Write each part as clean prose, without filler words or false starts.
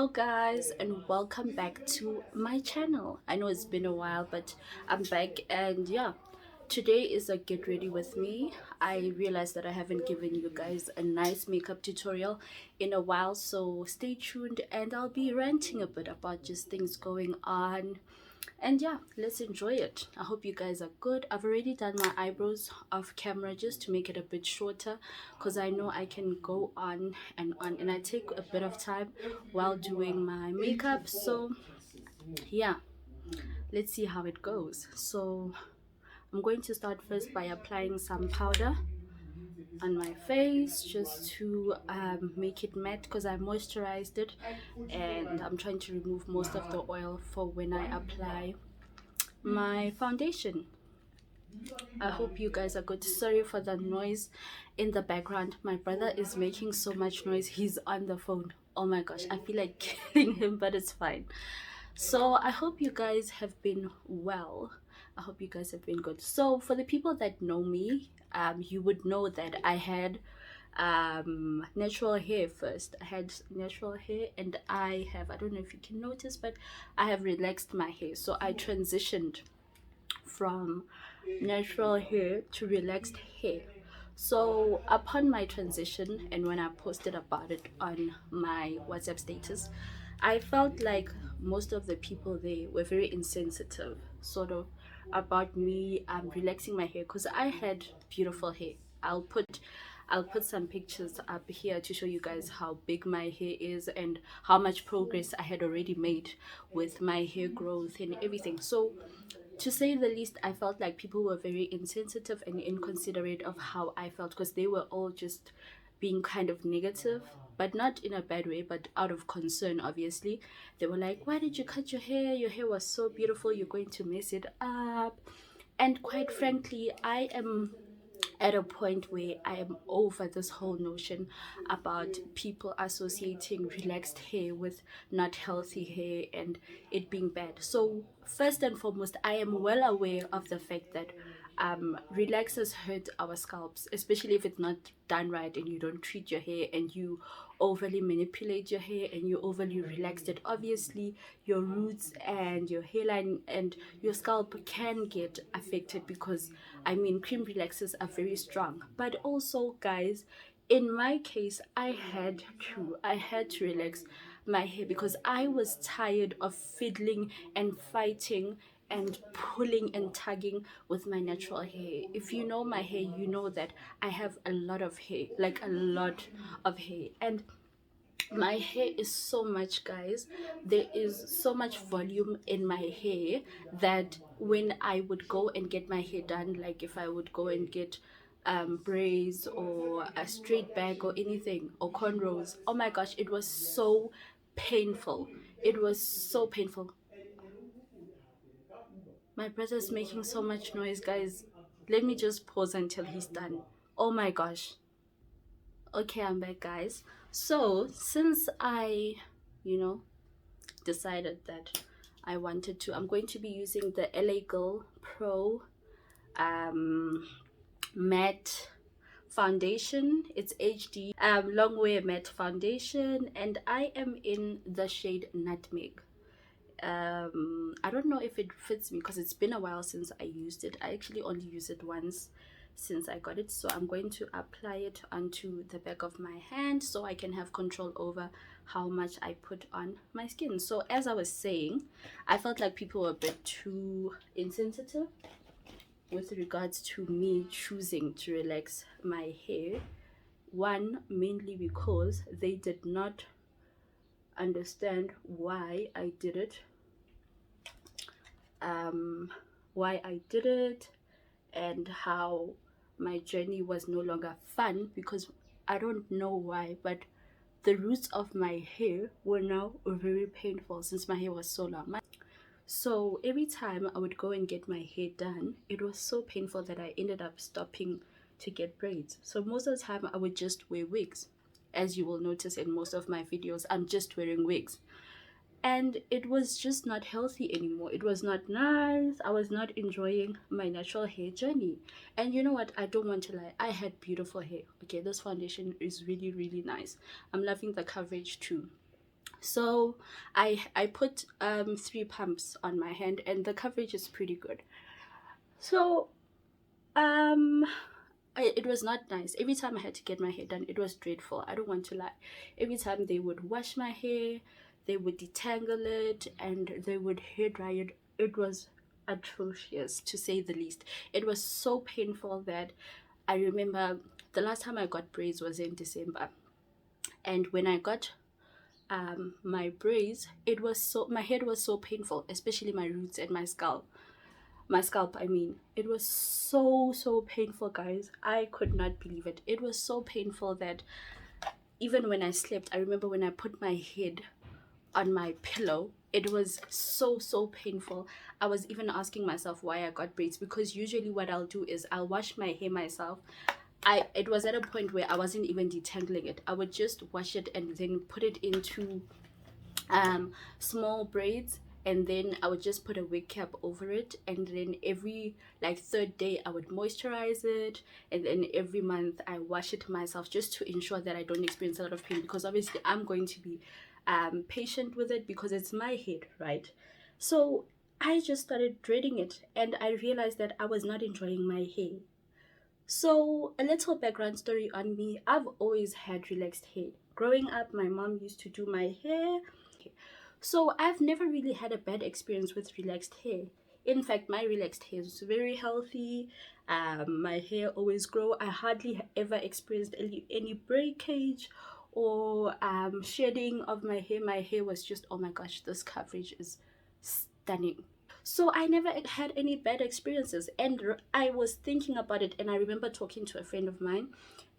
Hello guys, and welcome back to my channel. I know it's been a while, but I'm back. And yeah, today is a get ready with me. I realized that I haven't given you guys a nice makeup tutorial in a while, so stay tuned and I'll be ranting a bit about just things going on. And yeah, let's enjoy it. I hope you guys are good. I've already done my eyebrows off camera just to make it a bit shorter, because I know I can go on and I take a bit of time while doing my makeup. So yeah, let's see how it goes. So I'm going to start first by applying some powder on my face just to make it matte, because I moisturized it and I'm trying to remove most of the oil for when I apply my foundation. I hope you guys are good. Sorry for the noise in the background. My brother is making so much noise. He's on the phone. Oh my gosh, I feel like killing him, but it's fine. So I hope you guys have been well. I hope you guys have been good. So for the people that know me, you would know that I had natural hair first. I had natural hair, and I don't know if you can notice, but I have relaxed my hair. So I transitioned from natural hair to relaxed hair. So upon my transition, and when I posted about it on my WhatsApp status, I felt like most of the people there were very insensitive, sort of, about me relaxing my hair, because I had beautiful hair. I'll put some pictures up here to show you guys how big my hair is and how much progress I had already made with my hair growth and everything. So to say the least, I felt like people were very insensitive and inconsiderate of how I felt, because they were all just being kind of negative, but not in a bad way, but out of concern. Obviously, they were like, why did you cut your hair? Your hair was so beautiful, you're going to mess it up. And quite frankly, I am at a point where I am over this whole notion about people associating relaxed hair with not healthy hair and it being bad. So first and foremost, I am well aware of the fact that relaxers hurt our scalps, especially if it's not done right and you don't treat your hair and you overly manipulate your hair and you overly relax it. Obviously, your roots and your hairline and your scalp can get affected, because I mean, cream relaxers are very strong. But also, guys, in my case, I had to relax my hair because I was tired of fiddling and fighting and pulling and tugging with my natural hair. If you know my hair, you know that I have a lot of hair, like a lot of hair. And my hair is so much, guys, there is so much volume in my hair that when I would go and get my hair done, like if I would go and get braids or a straight back or anything, or cornrows, oh my gosh, it was so painful. It was so painful. My brother's making so much noise, guys. Let me just pause until he's done. Oh my gosh. Okay, I'm back, guys. So since I you know decided that I'm going to be using the Loreal Pro matte foundation. It's HD long wear matte foundation, and I am in the shade Nutmeg. I don't know if it fits me because it's been a while since I used it. I actually only used it once since I got it, so I'm going to apply it onto the back of my hand so I can have control over how much I put on my skin. So as I was saying, I felt like people were a bit too insensitive with regards to me choosing to relax my hair. One, mainly because they did not understand why I did it, why I did it, and how my journey was no longer fun, because I don't know why, but the roots of my hair were now very painful since my hair was so long. So every time I would go and get my hair done, it was so painful that I ended up stopping to get braids. So most of the time I would just wear wigs. As you will notice in most of my videos, I'm just wearing wigs. And it was just not healthy anymore. It was not nice. I was not enjoying my natural hair journey. And you know what, I don't want to lie, I had beautiful hair. Okay, this foundation is really, really nice. I'm loving the coverage too. So I put 3 pumps on my hand, and the coverage is pretty good. So um it was not nice. Every time I had to get my hair done, it was dreadful. I don't want to lie. Every time they would wash my hair, they would detangle it, and they would hair dry it. It was atrocious, to say the least. It was so painful that I remember the last time I got braids was in December. And when I got my braids, it was so, my head was so painful, especially my roots and my scalp, I mean. It was so painful, guys. I could not believe it. It was so painful that even when I slept, I remember when I put my head on my pillow, it was so painful. I was even asking myself why I got braids, because usually what I'll do is I'll wash my hair myself. It was at a point where I wasn't even detangling it. I would just wash it and then put it into small braids, and then I would just put a wig cap over it, and then every like third day I would moisturize it, and then every month I wash it myself, just to ensure that I don't experience a lot of pain, because obviously I'm going to be patient with it because it's my head, right? So I just started dreading it, and I realized that I was not enjoying my hair. So, a little background story on me. I've always had relaxed hair. Growing up, my mom used to do my hair. So, I've never really had a bad experience with relaxed hair. In fact, my relaxed hair is very healthy. My hair always grow. I hardly ever experienced any breakage or shedding of my hair. My hair was just, oh my gosh, this coverage is stunning. So I never had any bad experiences. And I was thinking about it, and I remember talking to a friend of mine,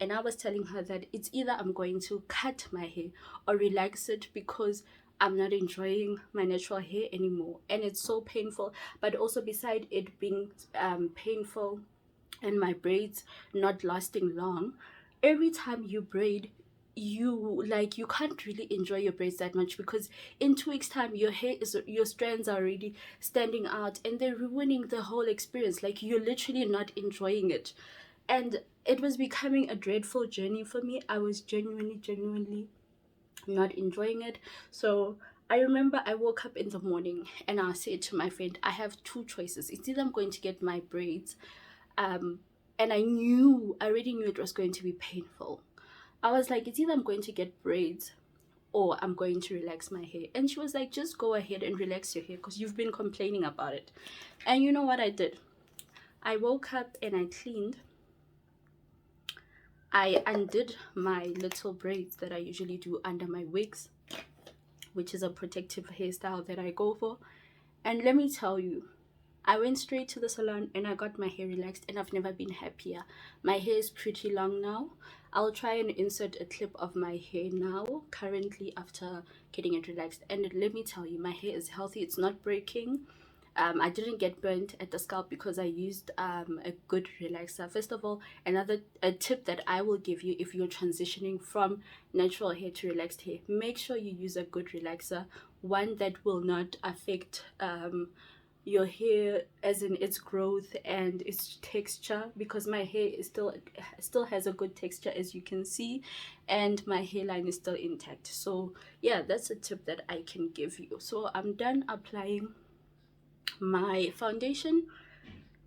and I was telling her that it's either I'm going to cut my hair or relax it, because I'm not enjoying my natural hair anymore. And it's so painful. But also, beside it being painful and my braids not lasting long, every time you braid, you can't really enjoy your braids that much, because in 2 weeks time your strands are already standing out, and they're ruining the whole experience. Like, you're literally not enjoying it. And it was becoming a dreadful journey for me. I was genuinely not enjoying it. So I remember I woke up in the morning and I said to my friend, I have two choices. It's either I'm going to get my braids, um and I already knew it was going to be painful. I was like, it's either I'm going to get braids or I'm going to relax my hair. And she was like, just go ahead and relax your hair, because you've been complaining about it. And you know what I did? I woke up and I cleaned. I undid my little braids that I usually do under my wigs, which is a protective hairstyle that I go for. And let me tell you, I went straight to the salon and I got my hair relaxed, and I've never been happier. My hair is pretty long now. I'll try and insert a clip of my hair now, currently, after getting it relaxed. And let me tell you, my hair is healthy. It's not breaking. I didn't get burnt at the scalp because I used a good relaxer. First of all, a tip that I will give you if you're transitioning from natural hair to relaxed hair: make sure you use a good relaxer, one that will not affect your hair, as in its growth and its texture, because my hair is still has a good texture, as you can see, and my hairline is still intact. So yeah, that's a tip that I can give you. So I'm done applying my foundation,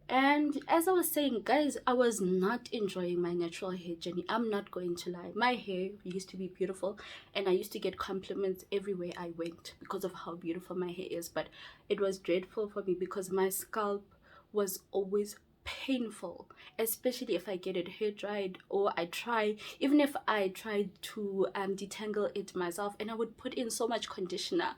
and as I was saying, guys, I was not enjoying my natural hair journey. I'm not going to lie. My hair used to be beautiful, and I used to get compliments everywhere I went because of how beautiful my hair is. But it was dreadful for me because my scalp was always painful, especially if I get it hair dried, or even if I tried to detangle it myself, and I would put in so much conditioner.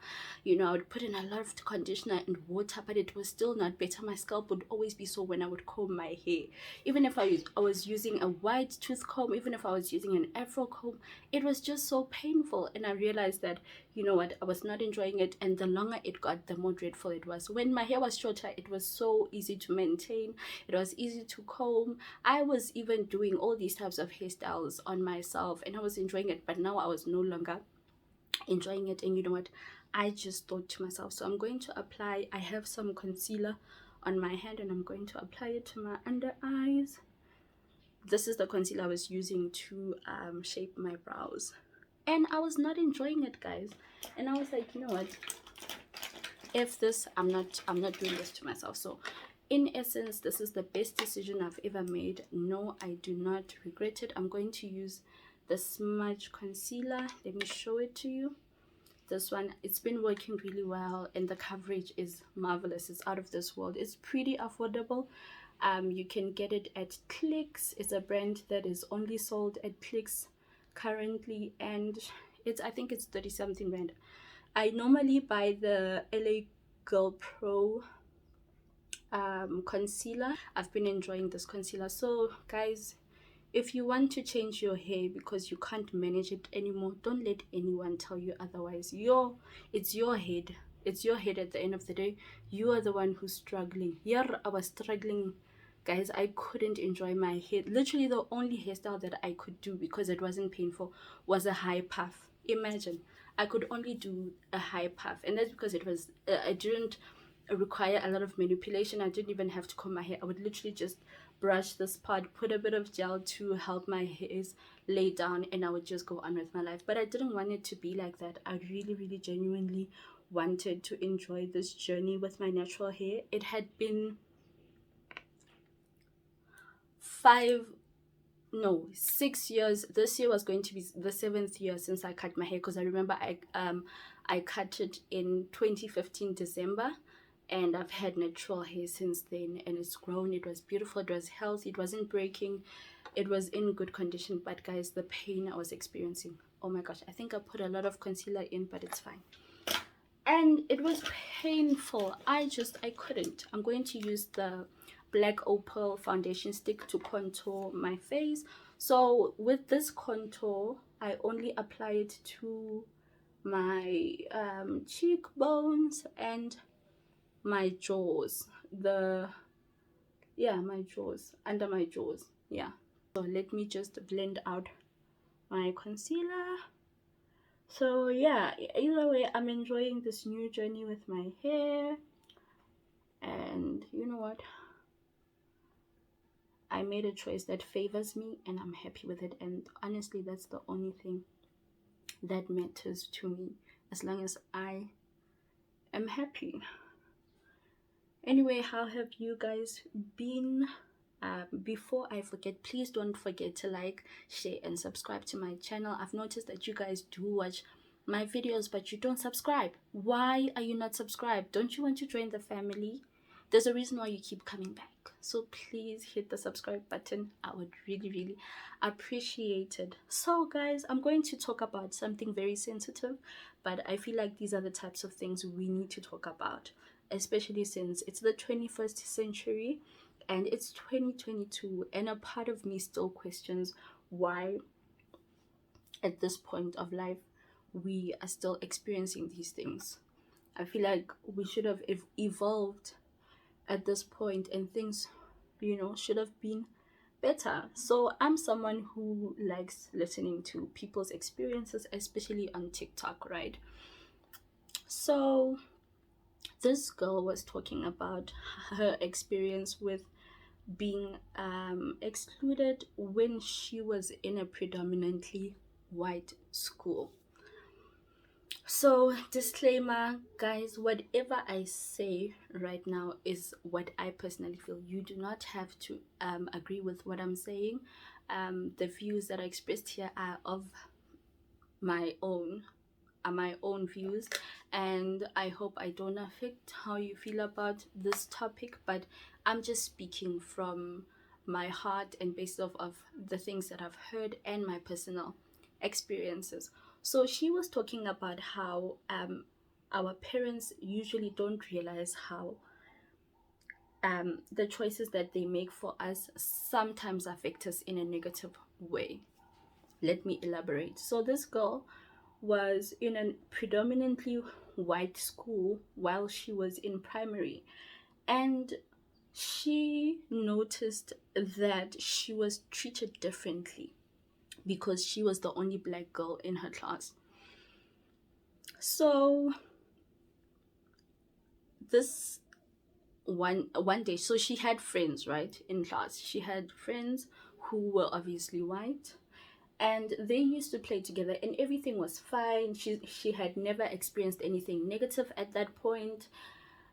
I would put in a lot of conditioner and water, but it was still not better. My scalp would always be sore when I would comb my hair. Even if I was using a wide tooth comb, even if I was using an afro comb, it was just so painful. And I realized that, you know what, I was not enjoying it, and the longer it got, the more dreadful it was. When my hair was shorter, it was so easy to maintain, it was easy to comb. I was even doing all these types of hairstyles on myself, and I was enjoying it. But now I was no longer enjoying it. And you know what, I just thought to myself, so I'm going to apply, I have some concealer on my hand, and I'm going to apply it to my under eyes. This is the concealer I was using to shape my brows. and I was not enjoying it, guys. And I was like, you know what, if this, I'm not doing this to myself. So in essence, this is the best decision I've ever made. No, I do not regret it. I'm going to use the Smudge concealer. Let me show it to you. This one, it's been working really well, and the coverage is marvelous. It's out of this world. It's pretty affordable. You can get it at Clicks. It's a brand that is only sold at Clicks currently, and I think it's 30 something rand. I normally buy the Loreal Pro concealer. I've been enjoying this concealer. So guys, if you want to change your hair because you can't manage it anymore, don't let anyone tell you otherwise. It's your head. It's your head at the end of the day. You are the one who's struggling. Yeah, I was struggling, guys. I couldn't enjoy my hair. Literally the only hairstyle that I could do, because it wasn't painful, was a high puff. Imagine, I could only do a high puff, and that's because it was I didn't require a lot of manipulation. I didn't even have to comb my hair. I would literally just brush this part, put a bit of gel to help my hairs lay down, and I would just go on with my life. But I didn't want it to be like that. I really, really genuinely wanted to enjoy this journey with my natural hair. It had been 6 years. This year was going to be the 7th year since I cut my hair, because I remember I cut it in 2015 December, and I've had natural hair since then, and it's grown. It was beautiful, it was healthy, it wasn't breaking, it was in good condition. But guys, the pain I was experiencing, oh my gosh, I think I put a lot of concealer in, but it's fine. And it was painful. I couldn't. I'm going to use the black Opal foundation stick to contour my face. So with this contour, I only apply it to my cheekbones and my jaws, my jaws, under my jaws. Yeah, so let me just blend out my concealer. So yeah, either way, I'm enjoying this new journey with my hair, and you know what, I made a choice that favors me, and I'm happy with it. And honestly, that's the only thing that matters to me, as long as I am happy. Anyway, how have you guys been? Before I forget, please don't forget to like, share, and subscribe to my channel. I've noticed that you guys do watch my videos, but you don't subscribe. Why are you not subscribed? Don't you want to join the family? There's a reason why you keep coming back. So please hit the subscribe button. I would really, really appreciate it. So guys, I'm going to talk about something very sensitive, but I feel like these are the types of things we need to talk about, especially since it's the 21st century and it's 2022, and a part of me still questions why at this point of life we are still experiencing these things. I feel like we should have evolved at this point, and things, should have been better. So I'm someone who likes listening to people's experiences, especially on TikTok, right? So this girl was talking about her experience with being excluded when she was in a predominantly white school. So disclaimer, guys, whatever I say right now is what I personally feel. You do not have to agree with what I'm saying. The views that are expressed here are of my own views, and I hope I don't affect how you feel about this topic, but I'm just speaking from my heart and based off of the things that I've heard and my personal experiences. So she was talking about how our parents usually don't realize how the choices that they make for us sometimes affect us in a negative way. Let me elaborate. So this girl was in a predominantly white school while she was in primary, and she noticed that she was treated differently because she was the only black girl in her class. So this one day, so she had friends, right, in class. She had friends who were obviously white, and they used to play together and everything was fine. She had never experienced anything negative at that point.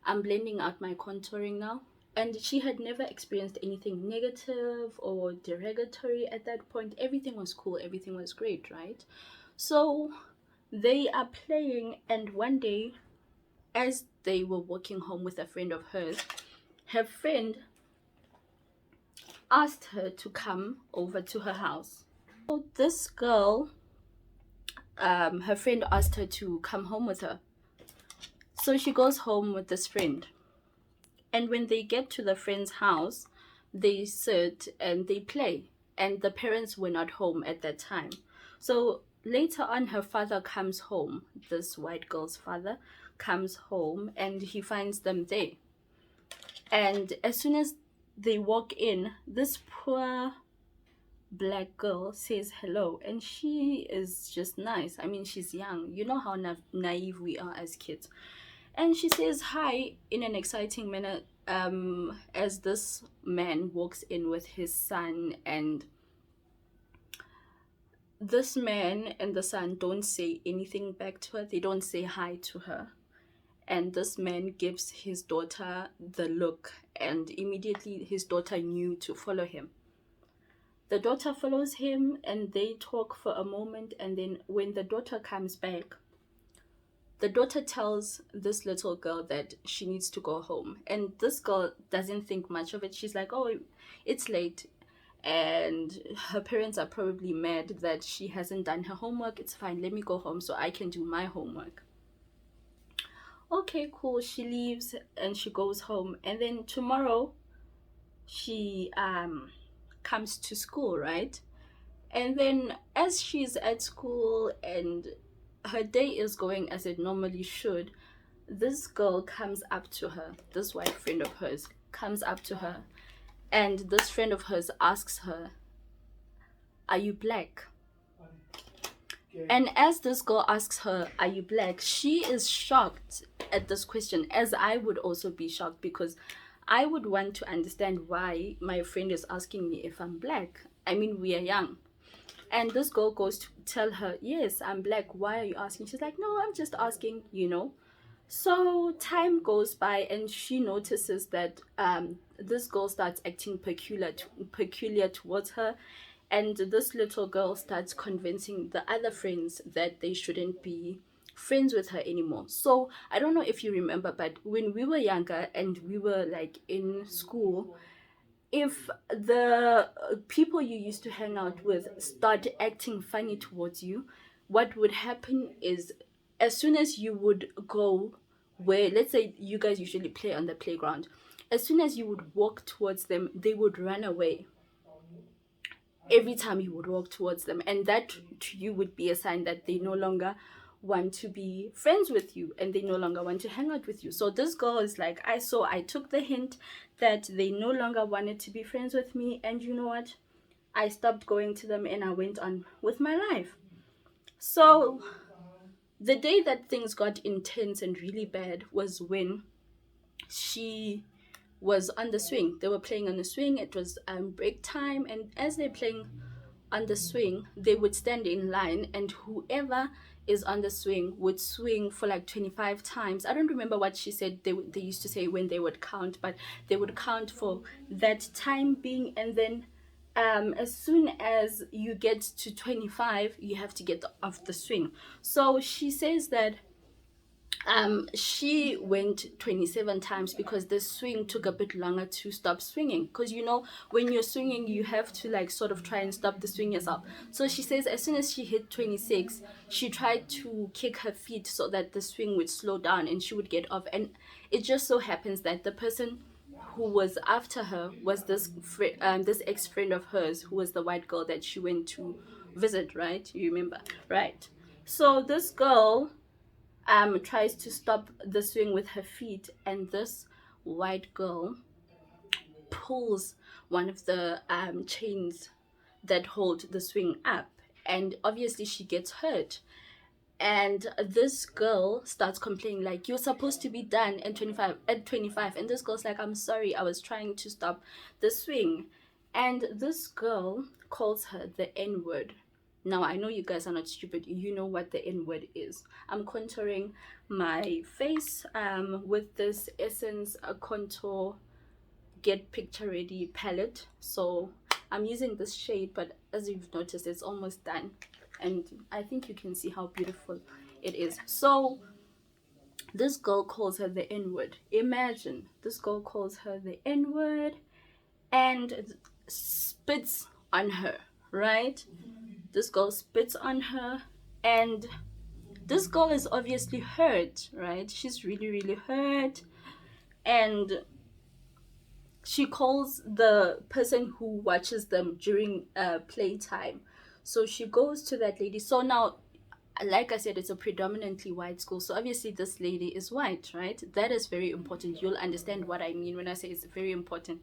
I'm blending out my contouring now. And she had never experienced anything negative or derogatory at that point. Everything was cool, everything was great, right? So they are playing, and one day, as they were walking home with a friend of hers, her friend asked her to come over to her house. So this girl, her friend asked her to come home with her. So she goes home with this friend. And when they get to the friend's house, they sit and they play. And the parents were not home at that time. So later on, her father comes home. This white girl's father comes home and he finds them there. And as soon as they walk in, this poor black girl says hello, and she is just nice. I mean, she's young. You know how naive we are as kids. And she says hi in an exciting manner, as this man walks in with his son, and this man and the son don't say anything back to her. They don't say hi to her. And this man gives his daughter the look, and immediately his daughter knew to follow him. The daughter follows him and they talk for a moment, and then when the daughter comes back, the daughter tells this little girl that she needs to go home. And this girl doesn't think much of it. She's like, oh, it's late. And her parents are probably mad that she hasn't done her homework. It's fine. Let me go home so I can do my homework. Okay, cool. She leaves and she goes home. And then tomorrow she comes to school, right? And then as she's at school and her day is going as it normally should, this girl comes up to her. This white friend of hers comes up to her, and this friend of hers asks her, are you black? And as this girl asks her, are you black, she is shocked at this question, as I would also be shocked, because I would want to understand why my friend is asking me if I'm black. I mean, we are young. And this girl goes to tell her, yes, I'm black. Why are you asking? She's like, no, I'm just asking, you know. So time goes by and she notices that this girl starts acting peculiar towards her. And this little girl starts convincing the other friends that they shouldn't be friends with her anymore. So I don't know if you remember, but when we were younger and we were like in school, if the people you used to hang out with start acting funny towards you, what would happen is, as soon as you would go where, let's say you guys usually play on the playground, as soon as you would walk towards them, they would run away. Every time you would walk towards them, and that to you would be a sign that they no longer want to be friends with you and they no longer want to hang out with you. So this girl is like, I took the hint that they no longer wanted to be friends with me, and you know what, I stopped going to them and I went on with my life. So the day that things got intense and really bad was when she was on the swing. They were playing on the swing. It was break time, and as they're playing on the swing, they would stand in line, and whoever is on the swing would swing for like 25 times. I don't remember what she said they used to say when they would count, but they would count for that time being, and then as soon as you get to 25, you have to get off the swing. So she says that she went 27 times because the swing took a bit longer to stop swinging, because you know when you're swinging you have to like sort of try and stop the swing yourself. So she says as soon as she hit 26, she tried to kick her feet so that the swing would slow down and she would get off. And it just so happens that the person who was after her was this ex-friend of hers, who was the white girl that she went to visit, right? You remember, right? So this girl tries to stop the swing with her feet, and this white girl pulls one of the chains that hold the swing up, and obviously she gets hurt. And this girl starts complaining like, you're supposed to be done at 25. And this girl's like, I'm sorry, I was trying to stop the swing. And this girl calls her the N-word. Now, I know you guys are not stupid. You know what the N word is. I'm contouring my face with this Essence Contour Get Picture Ready palette. So I'm using this shade, but as you've noticed, it's almost done. And I think you can see how beautiful it is. So this girl calls her the N word. Imagine this girl calls her the N word and spits on her, right? This girl spits on her, and this girl is obviously hurt, right? She's really, really hurt. And she calls the person who watches them during playtime. So she goes to that lady. So now, like I said, it's a predominantly white school. So obviously this lady is white, right? That is very important. You'll understand what I mean when I say it's very important.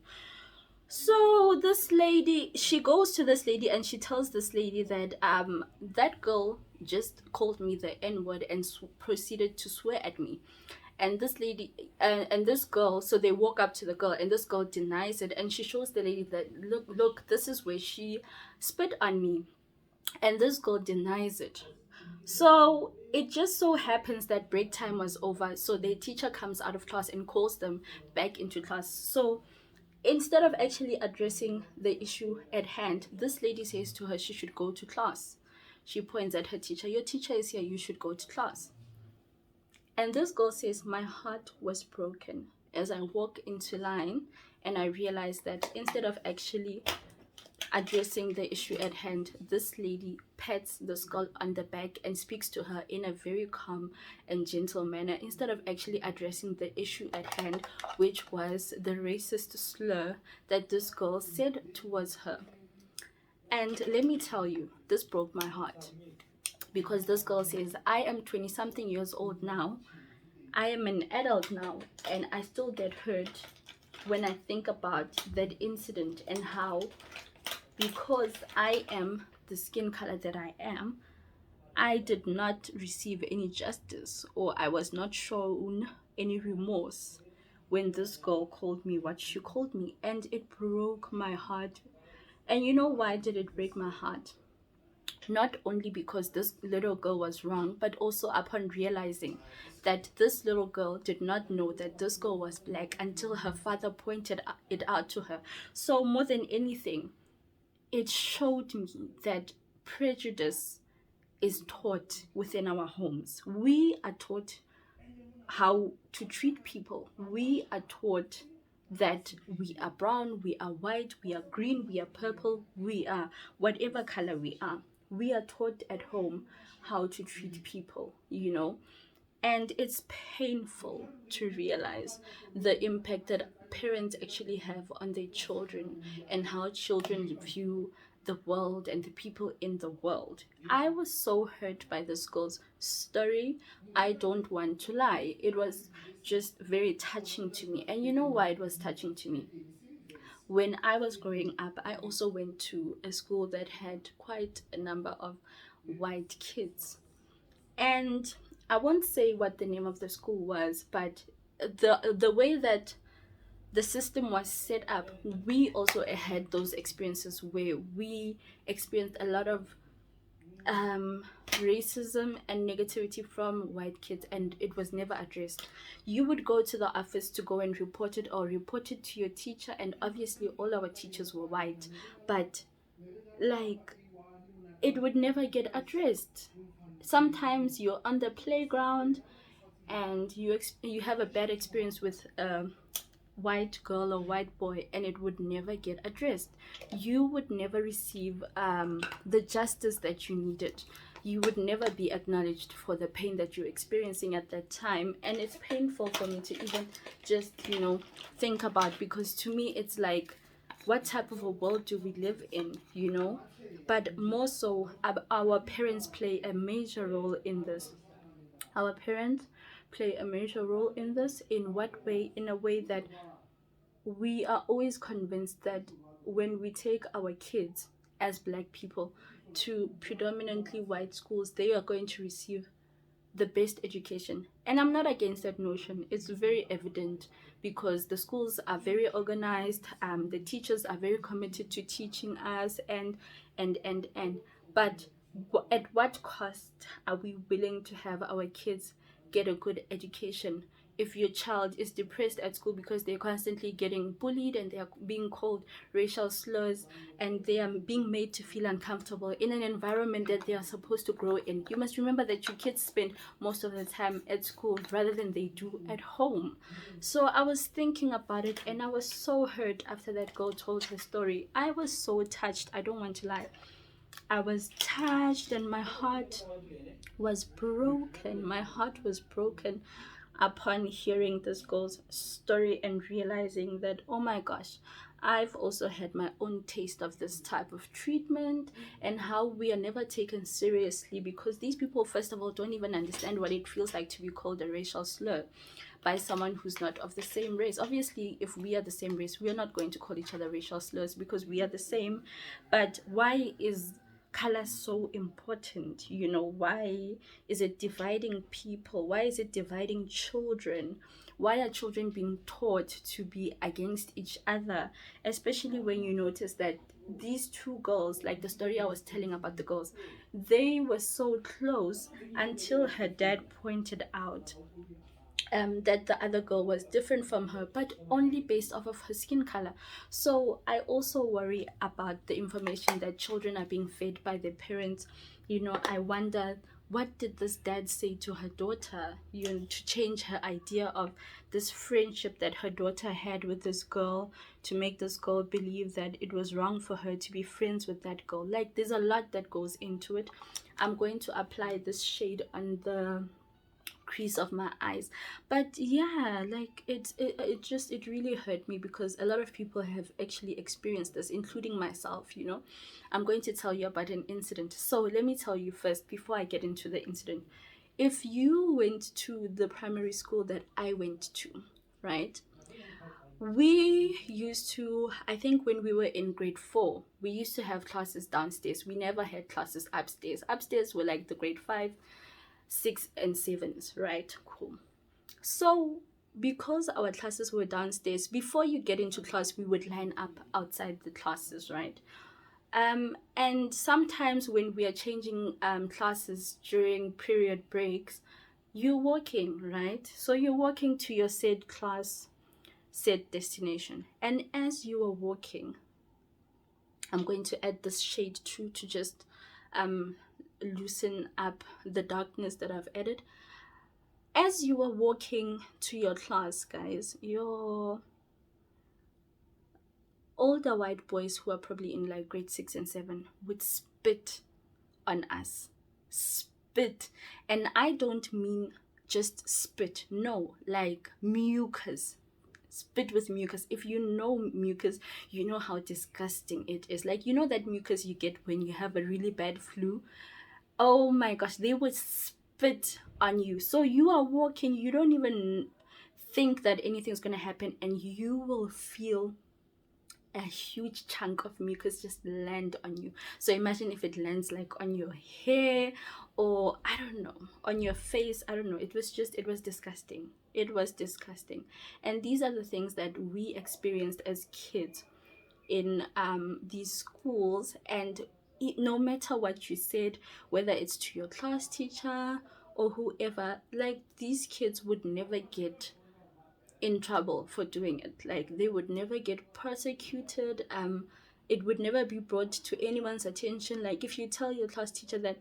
So this lady, she goes to this lady and she tells this lady that that girl just called me the N word and proceeded to swear at me. And this lady and this girl, so they walk up to the girl and this girl denies it, and she shows the lady that look, this is where she spit on me, and this girl denies it. So it just so happens that break time was over, so the teacher comes out of class and calls them back into class. So instead of actually addressing the issue at hand, this lady says to her she should go to class. She points at her teacher, your teacher is here, you should go to class. And this girl says, my heart was broken as I walk into line and I realized that instead of actually addressing the issue at hand, this lady pats this girl on the back and speaks to her in a very calm and gentle manner instead of actually addressing the issue at hand, which was the racist slur that this girl said towards her. And let me tell you, this broke my heart because this girl says, I am 20 something years old now. I am an adult now, and I still get hurt when I think about that incident and how, because I am the skin color that I am, I did not receive any justice, or I was not shown any remorse when this girl called me what she called me, and it broke my heart. And you know why did it break my heart? Not only because this little girl was wrong, but also upon realizing that this little girl did not know that this girl was black until her father pointed it out to her. So more than anything, it showed me that prejudice is taught within our homes. We are taught how to treat people. We are taught that we are brown, we are white, we are green, we are purple, we are whatever color we are. We are taught at home how to treat people, you know. And it's painful to realize the impact that parents actually have on their children and how children view the world and the people in the world. I was so hurt by this girl's story. I don't want to lie. It was just very touching to me. And you know why it was touching to me? When I was growing up, I also went to a school that had quite a number of white kids. And I won't say what the name of the school was, but the way that the system was set up, we also had those experiences where we experienced a lot of racism and negativity from white kids, and it was never addressed. You would go to the office to go and report it, or report it to your teacher, and obviously all our teachers were white, but like it would never get addressed. Sometimes you're on the playground and you have a bad experience with a white girl or white boy, and it would never get addressed. You would never receive the justice that you needed. You would never be acknowledged for the pain that you're experiencing at that time. And it's painful for me to even just think about, because to me it's like, what type of a world do we live in? But more so, our parents play a major role in this. Our parents play a major role in this. In what way? In a way that we are always convinced that when we take our kids as black people to predominantly white schools, they are going to receive the best education. And I'm not against that notion. It's very evident because the schools are very organized, the teachers are very committed to teaching us, and but At what cost are we willing to have our kids get a good education? If your child is depressed at school because they're constantly getting bullied and they are being called racial slurs and they are being made to feel uncomfortable in an environment that they are supposed to grow in, you must remember that your kids spend most of the time at school rather than they do at home. So I was thinking about it and I was so hurt after that girl told her story. I was so touched, I don't want to lie. I was touched and my heart was broken. My heart was broken upon hearing this girl's story and realizing that, oh my gosh, I've also had my own taste of this type of treatment and how we are never taken seriously because these people, first of all, don't even understand what it feels like to be called a racial slur by someone who's not of the same race. Obviously, if we are the same race, we are not going to call each other racial slurs because we are the same. But why is color so important? You know, why is it dividing people? Why is it dividing children? Why are children being taught to be against each other? Especially when you notice that these two girls, like the story I was telling about the girls, they were so close until her dad pointed out that the other girl was different from her, but only based off of her skin color. So I also worry about the information that children are being fed by their parents. You know, I wonder, what did this dad say to her daughter, you know, to change her idea of this friendship that her daughter had with this girl, to make this girl believe that it was wrong for her to be friends with that girl. Like, there's a lot that goes into it. I'm going to apply this shade on the crease of my eyes, but yeah, like it really hurt me because a lot of people have actually experienced this, including myself. You know, I'm going to tell you about an incident. So let me tell you first before I get into the incident. If you went to the primary school that I went to, right, we used to, I think when we were in grade 4, we used to have classes downstairs. We never had classes upstairs. Upstairs were like the grade 5, 6 and 7s, right? Cool. So because our classes were downstairs, before you get into class we would line up outside the classes, right? And sometimes when we are changing classes during period breaks, you're walking, right? So you're walking to your said class, said destination, and as you are walking, I'm going to add this shade too to just loosen up the darkness that I've added. As you were walking to your class, guys, your older white boys who are probably in like grade 6 and 7 would spit on us. Spit. And I don't mean just spit, no, like mucus. Spit with mucus. If you know mucus, you know how disgusting it is. Like, you know that mucus you get when you have a really bad flu? Oh my gosh, they would spit on you. So you are walking, you don't even think that anything's gonna happen, and you will feel a huge chunk of mucus just land on you. So imagine if it lands like on your hair, or I don't know, on your face. I don't know. It was disgusting. It was disgusting. And these are the things that we experienced as kids in these schools. And no matter what you said, whether it's to your class teacher or whoever, like, these kids would never get in trouble for doing it. Like, they would never get persecuted. It would never be brought to anyone's attention. Like, if you tell your class teacher that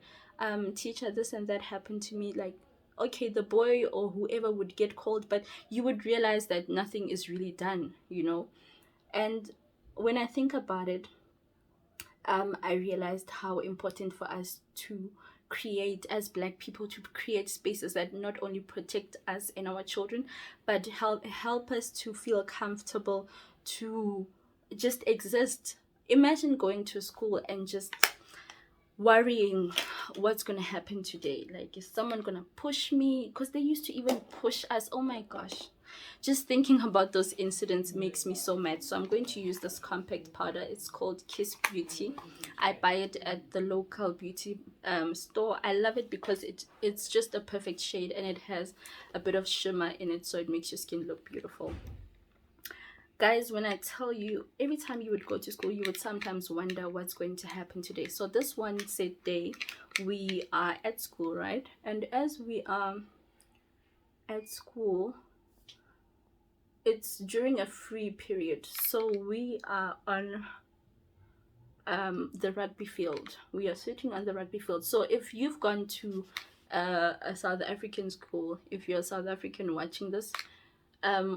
teacher, this and that happened to me, like, okay, the boy or whoever would get called, but you would realize that nothing is really done, you know. And when I think about it, I realized how important for us to create, as Black people, to create spaces that not only protect us and our children, but help us to feel comfortable to just exist. Imagine going to school and just worrying what's gonna happen today. Like, is someone gonna push me? Because they used to even push us. Oh my gosh, just thinking about those incidents makes me so mad. So I'm going to use this compact powder. It's called Kiss Beauty. I buy it at the local beauty store. I love it because it's just a perfect shade, and it has a bit of shimmer in it, so it makes your skin look beautiful. Guys, when I tell you, every time you would go to school, you would sometimes wonder what's going to happen today. So this one said day, we are at school, right? And as we are at school, it's during a free period. So we are on the rugby field. We are sitting on the rugby field. So if you've gone to a South African school, if you're a South African watching this,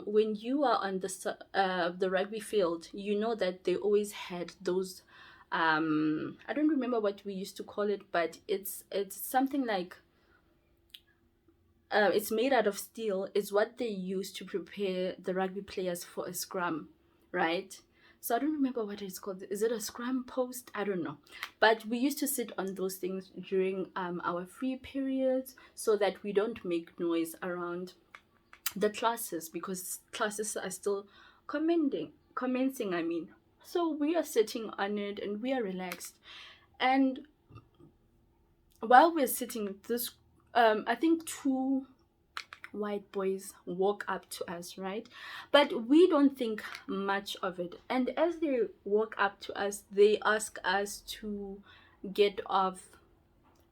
when you are on the rugby field, you know that they always had those. I don't remember what we used to call it, but it's something like it's made out of steel. It's what they use to prepare the rugby players for a scrum, right? So I don't remember what it's called. Is it a scrum post? I don't know. But we used to sit on those things during our free periods so that we don't make noise around the classes, because classes are still commencing, I mean. So we are sitting on it and we are relaxed. And while we're sitting, this I think two white boys walk up to us, right? But we don't think much of it. And as they walk up to us, they ask us to get off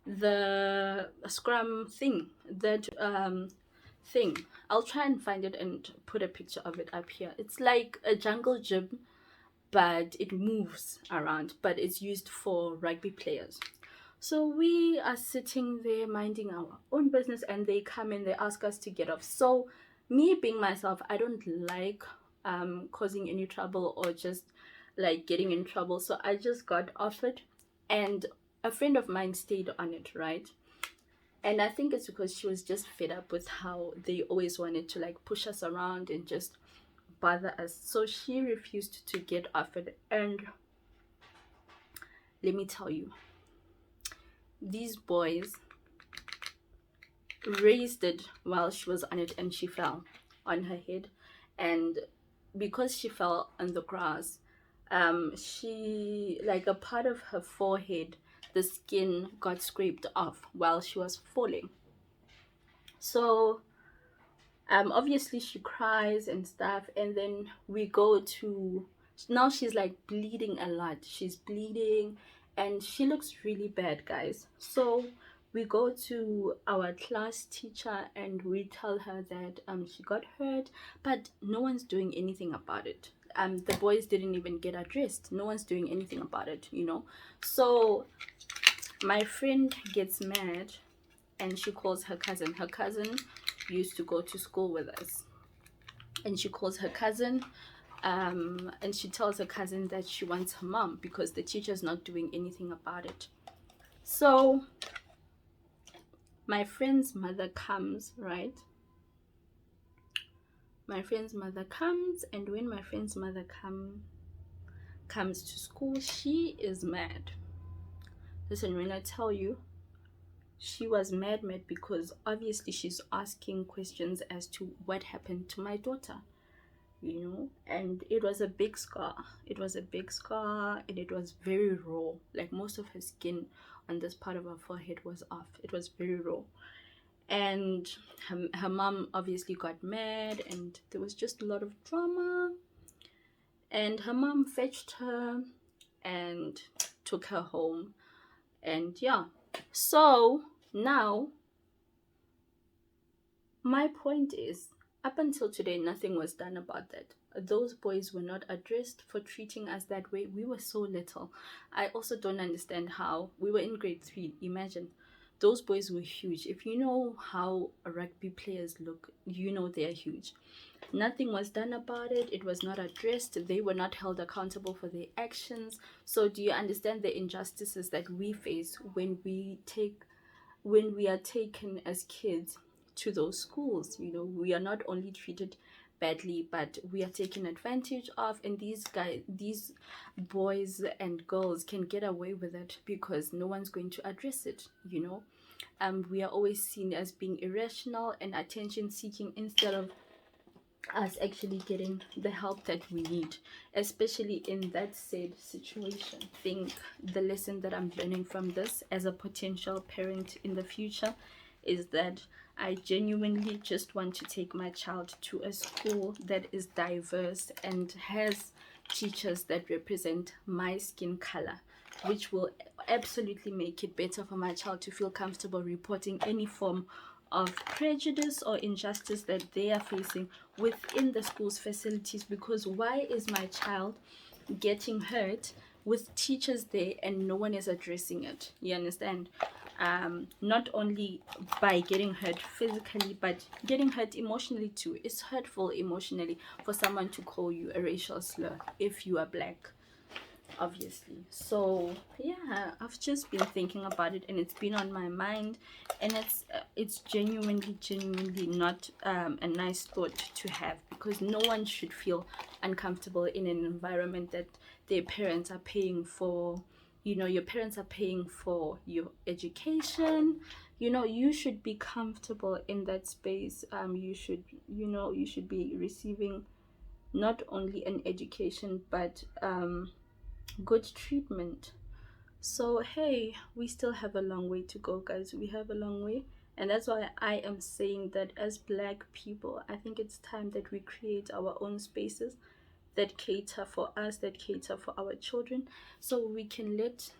the scrum thing, that thing. I'll try and find it and put a picture of it up here. It's like a jungle gym, but it moves around, but it's used for rugby players. So we are sitting there minding our own business, and they come in, they ask us to get off. So me being myself, I don't like causing any trouble or just like getting in trouble. So I just got off it, and a friend of mine stayed on it, right? And I think it's because she was just fed up with how they always wanted to like push us around and just bother us. So she refused to get off it. And let me tell you, these boys raised it while she was on it, and she fell on her head. And because she fell on the grass, she, like, a part of her forehead, the skin got scraped off while she was falling. So obviously she cries and stuff, and then we go to, now she's like bleeding a lot, she's bleeding and she looks really bad, guys. So we go to our class teacher and we tell her that she got hurt, but no one's doing anything about it. The boys didn't even get addressed, no one's doing anything about it, you know. So my friend gets mad and she calls her cousin. Her cousin used to go to school with us, and she calls her cousin, and she tells her cousin that she wants her mom because the teacher's not doing anything about it. So my friend's mother comes, right? My friend's mother comes, and when my friend's mother comes to school, she is mad. Listen, when I tell you, she was mad because obviously she's asking questions as to what happened to my daughter, you know. And it was a big scar, and it was very raw. Like, most of her skin on this part of her forehead was off. It was very raw. And her mom obviously got mad, and there was just a lot of drama. And her mom fetched her and took her home. And yeah, so now my point is, up until today, nothing was done about that. Those boys were not addressed for treating us that way. We were so little. I also don't understand how we were in grade 3. Imagine, those boys were huge. If you know how rugby players look, you know they are huge. Nothing was done about it. It was not addressed. They were not held accountable for their actions. So do you understand the injustices that we face when we are taken as kids to those schools? You know, we are not only treated badly, but we are taken advantage of, and these boys and girls can get away with it because no one's going to address it, you know. We are always seen as being irrational and attention seeking instead of us actually getting the help that we need, especially in that said situation. I think the lesson that I'm learning from this as a potential parent in the future is that I genuinely just want to take my child to a school that is diverse and has teachers that represent my skin color, which will absolutely make it better for my child to feel comfortable reporting any form of prejudice or injustice that they are facing within the school's facilities. Because why is my child getting hurt with teachers there and no one is addressing it? You understand? Not only by getting hurt physically, but getting hurt emotionally too. It's hurtful emotionally for someone to call you a racial slur if you are black, obviously. So yeah, I've just been thinking about it and it's been on my mind, and it's genuinely not a nice thought to have, because no one should feel uncomfortable in an environment that their parents are paying for. You know, your parents are paying for your education. You know, you should be comfortable in that space. You should, you should be receiving not only an education, but good treatment. So hey, we still have a long way to go, guys. We have a long way, and that's why I am saying that as black people, I think it's time that we create our own spaces that cater for us, that cater for our children, so we can let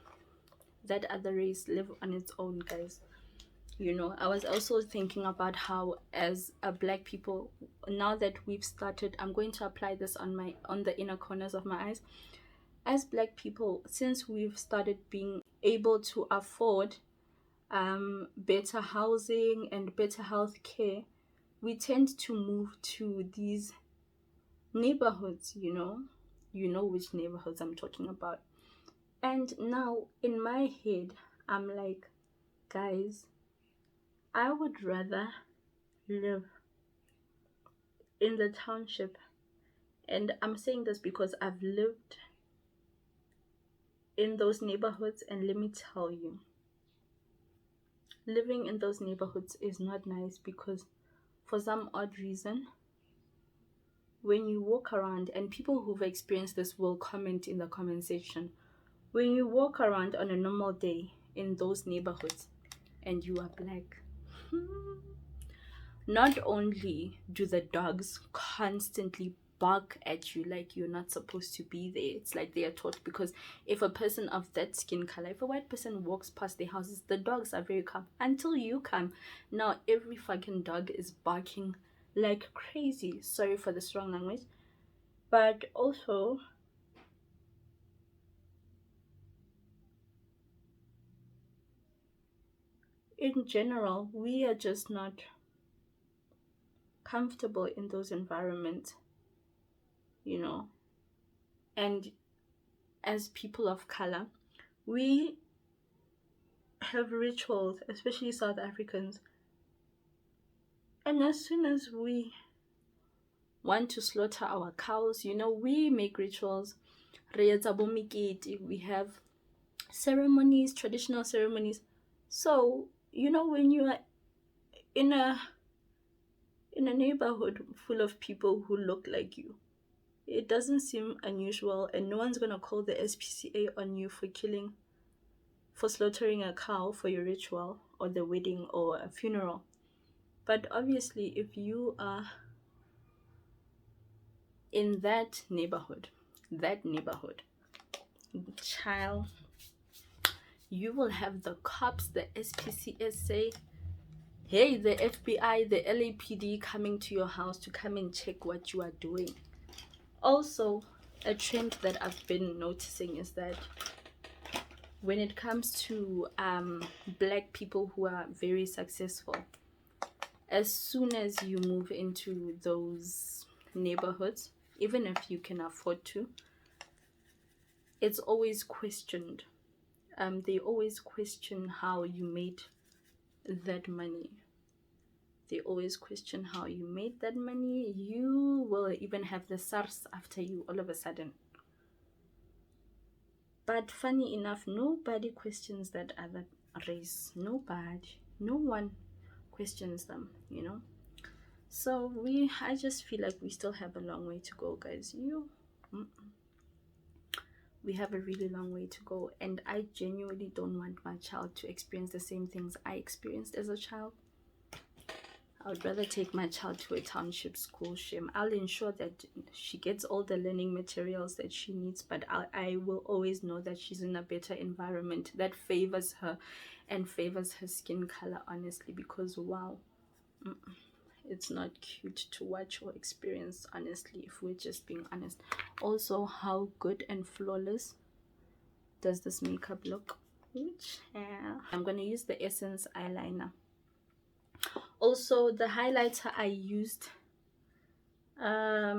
that other race live on its own, guys. You know, I was also thinking about how, as a black people, now that we've started, I'm going to apply this on the inner corners of my eyes. As black people, since we've started being able to afford better housing and better health care, we tend to move to these neighborhoods. You know which neighborhoods I'm talking about. And now in my head, I'm like, guys, I would rather live in the township. And I'm saying this because I've lived in those neighborhoods, and let me tell you, living in those neighborhoods is not nice, because for some odd reason, when you walk around, and people who've experienced this will comment in the comment section, when you walk around on a normal day in those neighborhoods and you are black, not only do the dogs constantly bark at you like you're not supposed to be there, it's like they are taught, because if a person of that skin color, if a white person walks past their houses, the dogs are very calm until you come. Now every fucking dog is barking like crazy. Sorry for the strong language, but also in general, we are just not comfortable in those environments, you know. And as people of color, we have rituals, especially South Africans. And as soon as we want to slaughter our cows, we make rituals. We have ceremonies, traditional ceremonies. So, when you are in a neighborhood full of people who look like you, it doesn't seem unusual, and no one's gonna call the SPCA on you for slaughtering a cow for your ritual or the wedding or a funeral. But obviously, if you are in that neighborhood, child, you will have the cops, the SPCA say, hey, the FBI, the LAPD coming to your house to come and check what you are doing. Also, a trend that I've been noticing is that when it comes to black people who are very successful, as soon as you move into those neighborhoods, even if you can afford to, it's always questioned. They always question how you made that money. They always question how you made that money. You will even have the SARS after you all of a sudden. But funny enough, nobody questions that other race. Nobody. No one questions them, So I just feel like we still have a long way to go, guys. We have a really long way to go, and I genuinely don't want my child to experience the same things I experienced as a child. I would rather take my child to a township school. Shame. I'll ensure that she gets all the learning materials that she needs, but I will always know that she's in a better environment that favors her and favors her skin color, honestly, because wow, it's not cute to watch or experience, honestly, if we're just being honest. Also, how good and flawless does this makeup look? I'm going to use the Essence eyeliner. Also, the highlighter I used, I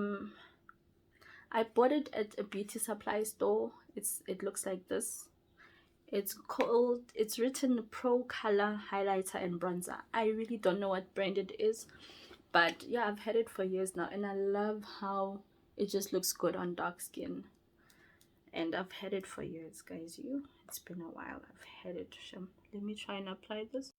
bought it at a beauty supply store. It looks like this. It's written Pro Color Highlighter and Bronzer. I really don't know what brand it is, but yeah, I've had it for years now, and I love how it just looks good on dark skin. And I've had it for years, guys. It's been a while I've had it. Let me try and apply this.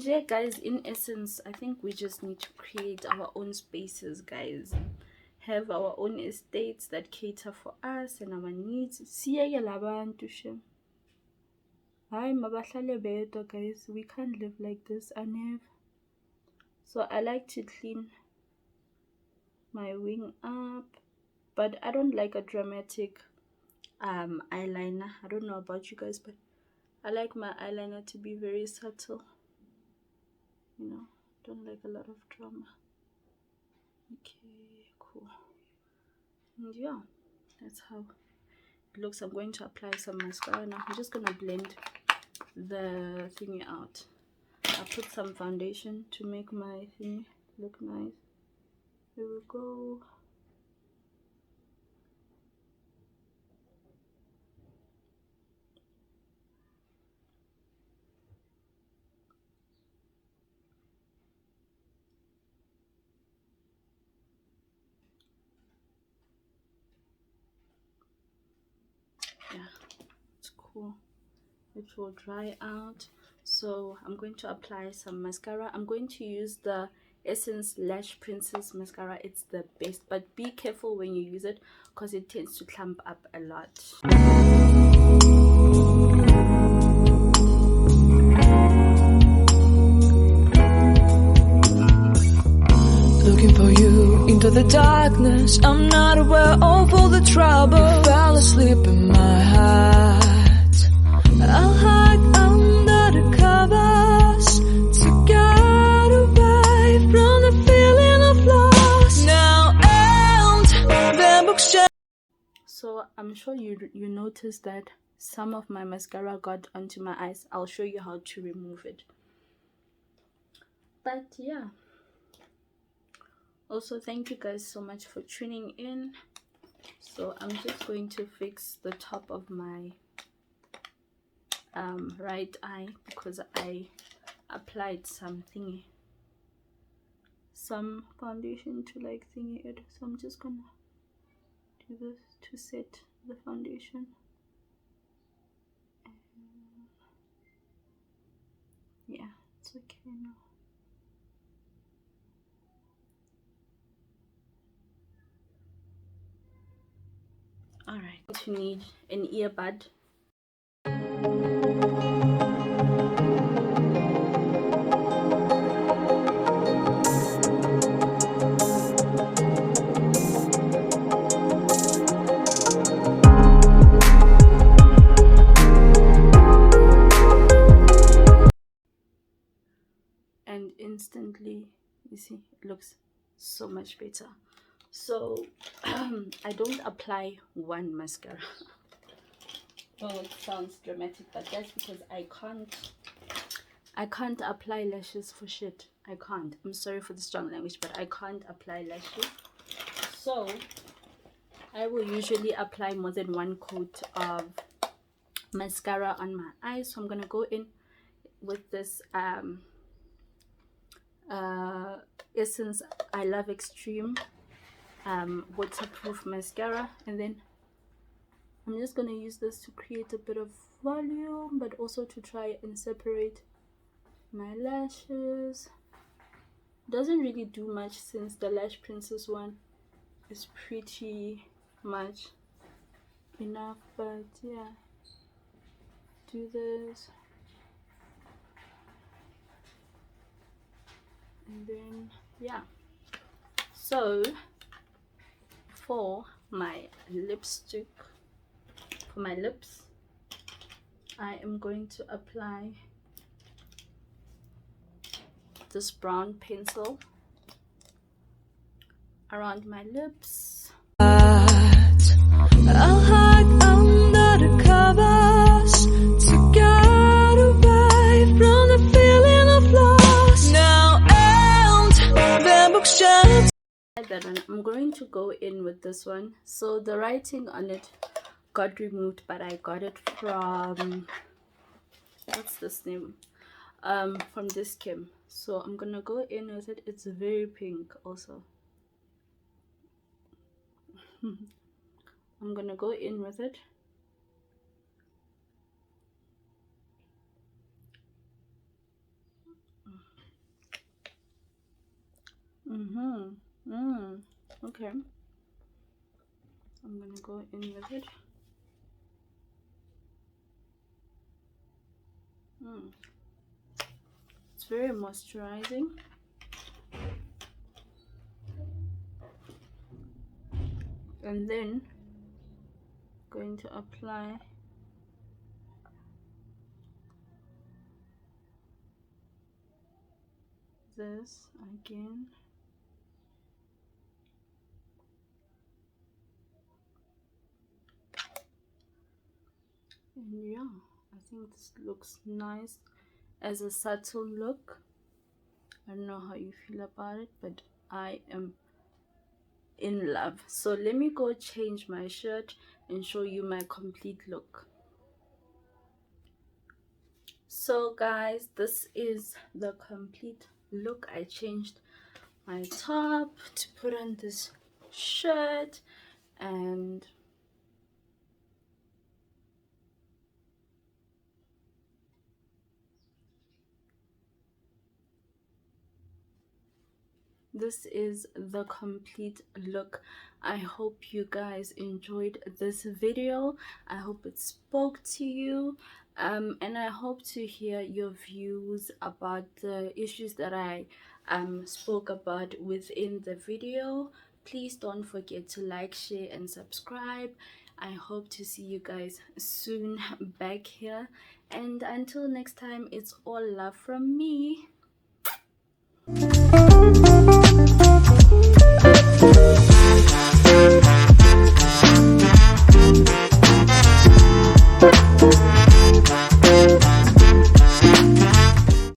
Yeah, guys, in essence, I think we just need to create our own spaces, guys. Have our own estates that cater for us and our needs. Hi, mabahlale bedwa, guys. We can't live like this. So I like to clean my wing up, but I don't like a dramatic eyeliner. I don't know about you guys, but I like my eyeliner to be very subtle. You know, don't like a lot of drama. Okay, cool. And yeah, that's how it looks. I'm going to apply some mascara now. I'm just gonna blend the thingy out. I put some foundation to make my thingy look nice. Here we go. Yeah, it's cool. It will dry out. So I'm going to apply some mascara. I'm going to use the Essence Lash Princess mascara. It's the best, but be careful when you use it because it tends to clump up a lot. Looking for you into the darkness. I'm not aware of all the trouble. You fell asleep in my heart. I'll hide under the covers to get away from the feeling of loss. Now and the books. So I'm sure you noticed that some of my mascara got onto my eyes. I'll show you how to remove it. But yeah. Also, thank you guys so much for tuning in. So I'm just going to fix the top of my right eye because I applied some foundation to like thingy it. So I'm just gonna do this to set the foundation. Yeah, it's okay now. Alright, you need an earbud. And instantly, you see, it looks so much better. So I don't apply one mascara. Oh, it sounds dramatic, but that's because I can't apply lashes for shit. I can't. I'm sorry for the strong language, but I can't apply lashes. So I will usually apply more than one coat of mascara on my eyes, so I'm gonna go in with this Essence I Love Extreme waterproof mascara, and then I'm just gonna use this to create a bit of volume, but also to try and separate my lashes. Doesn't really do much since the Lash Princess one is pretty much enough, but yeah, do this, and then yeah. So for my lipstick, for my lips, I am going to apply this brown pencil around my lips. I'll hide under the covers to get away from the feeling of loss. Now and 반복샷. That one, I'm going to go in with this one. So the writing on it got removed, but I got it from, what's this name, from this Kim. So I'm gonna go in with it. It's very pink also. I'm gonna go in with it. Okay, I'm gonna go in with it. It's very moisturizing. And then going to apply this again. And yeah, I think this looks nice as a subtle look. I don't know how you feel about it, but I am in love. So let me go change my shirt and show you my complete look. So guys, this is the complete look. I changed my top to put on this shirt, and this is the complete look. I hope you guys enjoyed this video. I hope it spoke to you, and I hope to hear your views about the issues that I spoke about within the video. Please don't forget to like, share, and subscribe. I hope to see you guys soon back here, and until next time, it's all love from me.